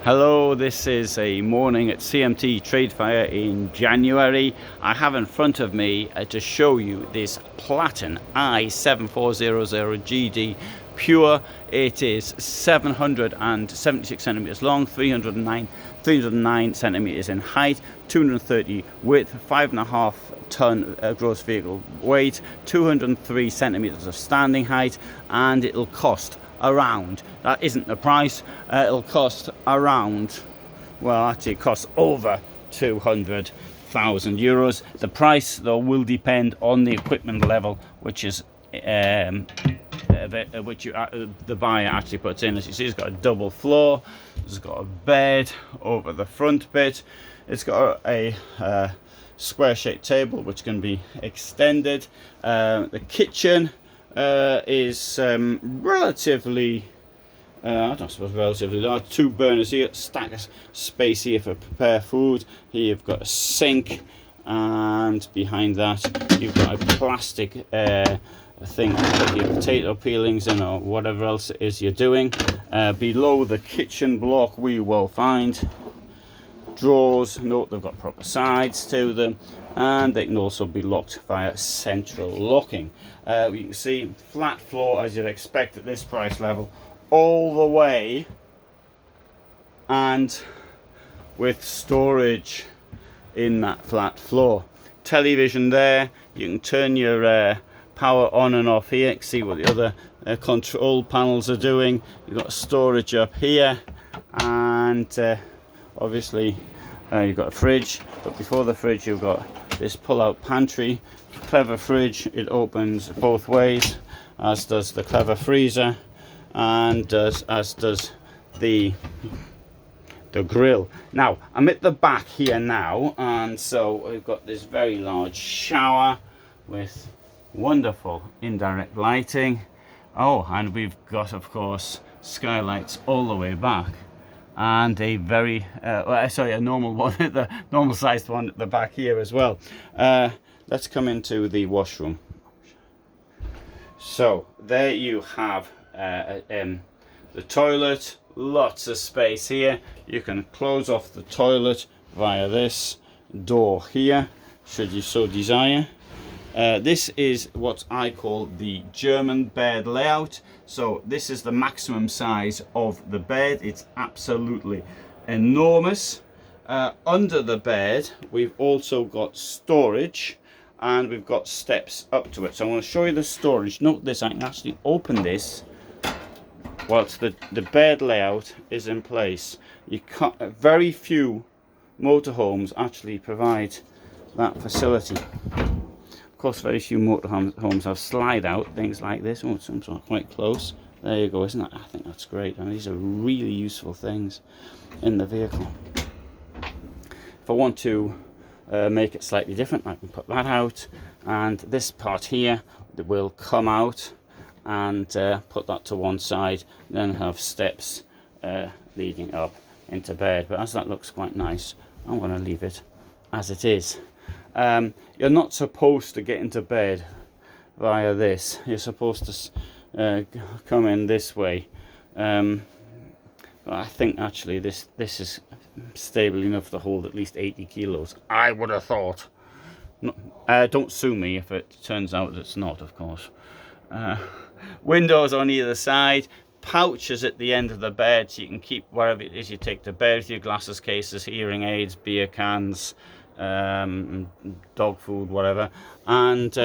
Hello, this is a morning at CMT Trade Fair in January. I have in front of me to show you this Platin i7400 GD Pure. It is 776 centimeters long, 309 centimeters in height, 230 width, 5.5 ton gross vehicle weight, 203 centimeters of standing height, and it'll cost around, that isn't the price, it'll cost around, well actually it costs over 200,000 euros. The price though will depend on the equipment level, which is the buyer actually puts in. As you see, it's got a double floor, it's got a bed over the front bit, it's got a square shaped table which can be extended. The kitchen is relatively, I don't suppose relatively large. 2 burners here, stack of space here for prepare food. Here you've got a sink, and behind that you've got a plastic thing to put your potato peelings in or whatever else it is you're doing. Below the kitchen block we will find drawers. Note they've got proper sides to them, and they can also be locked via central locking. You can see flat floor as you'd expect at this price level all the way, and with storage in that flat floor. Television there, you can turn your power on and off here. You can see what the other control panels are doing. You've got storage up here, and obviously you've got a fridge, but before the fridge you've got this pull-out pantry. Clever fridge, it opens both ways, as does the clever freezer, and as does the grill. Now I'm at the back here now, and so we've got this very large shower with wonderful indirect lighting. Oh, and we've got of course skylights all the way back, and a very a normal one, the normal sized one at the back here as well. Let's come into the washroom. So there you have the toilet, lots of space here. You can close off the toilet via this door here, should you so desire. This is what I call the German bed layout. So this is the maximum size of the bed. It's absolutely enormous. Under the bed we've also got storage, and we've got steps up to it. So I'm going to show you the storage. Note this, I can actually open this whilst the bed layout is in place. You can't, very few motorhomes actually provide that facility. Of course, very few motorhomes have slide out things like this. Oh, some are quite close. There you go, isn't it? I think that's great. I mean, these are really useful things in the vehicle. If I want to make it slightly different, I can put that out, and this part here will come out, and put that to one side, then have steps leading up into bed. But as that looks quite nice, I'm going to leave it as it is. You're not supposed to get into bed via this. You're supposed to come in this way. But I think actually this is stable enough to hold at least 80 kilos, I would have thought. Don't sue me if it turns out that it's not, of course. Windows on either side, pouches at the end of the bed, so you can keep whatever it is you take to bed with you: glasses, cases, hearing aids, beer cans, dog food, whatever. And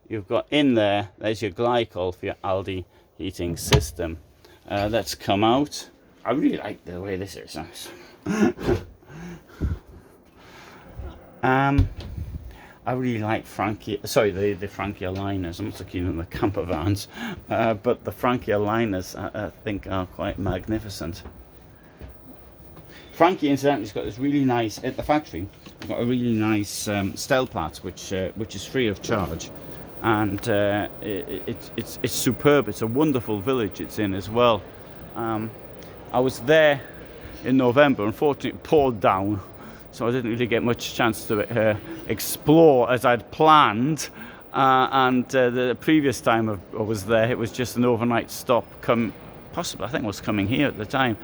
you've got in there's your glycol for your Aldi heating system. Let's come out. I really like the way this is. I really like the Frankia liners. I'm not so keen on the campervans, but the Frankia liners I think are quite magnificent. Frankia incidentally has got this really nice, at the factory, I've got a really nice Stellplatz which is free of charge, and it's superb. It's a wonderful village it's in as well. I was there in November. Unfortunately it poured down, so I didn't really get much chance to explore as I'd planned, and the previous time I was there it was just an overnight stop, come possibly, I think I was coming here at the time,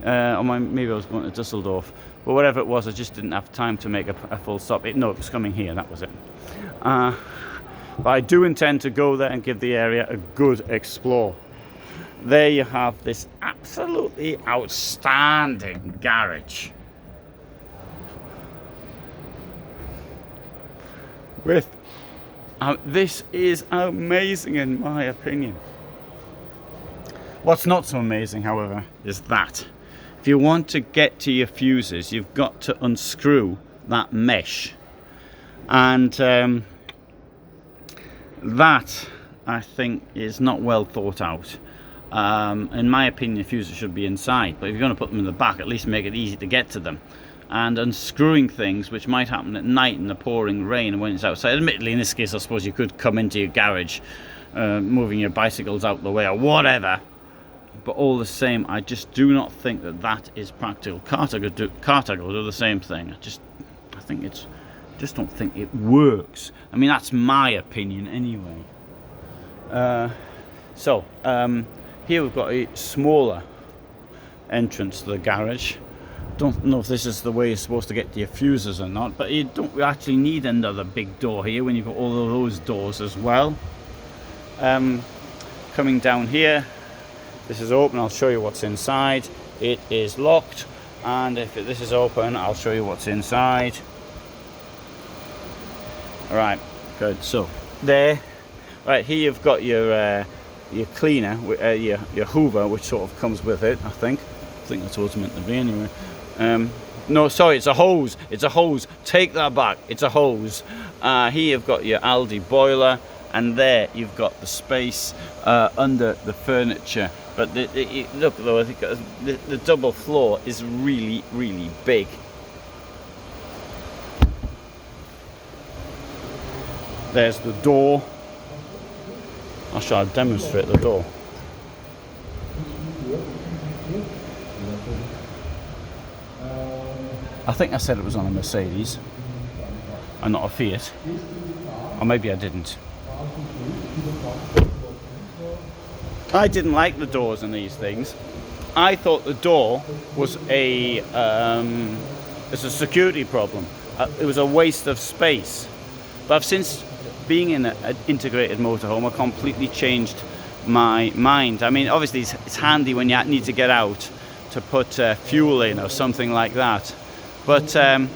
or maybe I was going to Dusseldorf, but whatever it was, I just didn't have time to make a full stop. No, it was coming here, that was it. But I do intend to go there and give the area a good explore. There you have this absolutely outstanding garage with this is amazing in my opinion. What's not so amazing, however, is that if you want to get to your fuses, you've got to unscrew that mesh, and that I think is not well thought out. In my opinion, the fuses should be inside, but if you're going to put them in the back, at least make it easy to get to them. And unscrewing things, which might happen at night in the pouring rain and when it's outside. Admittedly, in this case, I suppose you could come into your garage, moving your bicycles out the way or whatever. But all the same, I just do not think that that is practical. Carthago do the same thing. I just don't think it works. I mean, that's my opinion anyway. Here we've got a smaller entrance to the garage. Don't know if this is the way you're supposed to get to your fuses or not, but you don't actually need another big door here when you've got all of those doors as well. Coming down here, this is open. I'll show you what's inside. It is locked, and if this is open, I'll show you what's inside. All right, good. So there, right here, you've got your cleaner, your Hoover, which sort of comes with it. I think that's what it's meant to be anyway. No, sorry, it's a hose. It's a hose. Take that back. It's a hose. Here you've got your Aldi boiler, and there you've got the space under the furniture. But look though, I think the double floor is really, really big. There's the door. I shall demonstrate the door. I think I said it was on a Mercedes and not a Fiat, or maybe I didn't. I didn't like the doors on these things. I thought the door was it's a security problem. It was a waste of space. But I've since being in an integrated motorhome, I completely changed my mind. I mean, obviously it's handy when you need to get out to put fuel in or something like that. But no,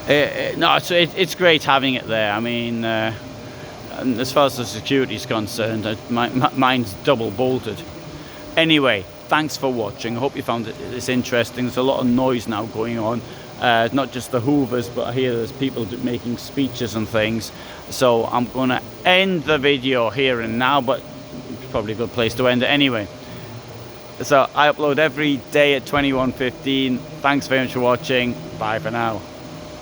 it's great having it there. I mean, as far as the security is concerned, mine's double bolted. Anyway, thanks for watching. I hope you found this interesting. There's a lot of noise now going on. Not just the Hoovers, but I hear there's people making speeches and things. So I'm going to end the video here and now, but it's probably a good place to end it anyway. So I upload every day at 21:15. Thanks very much for watching. Bye for now.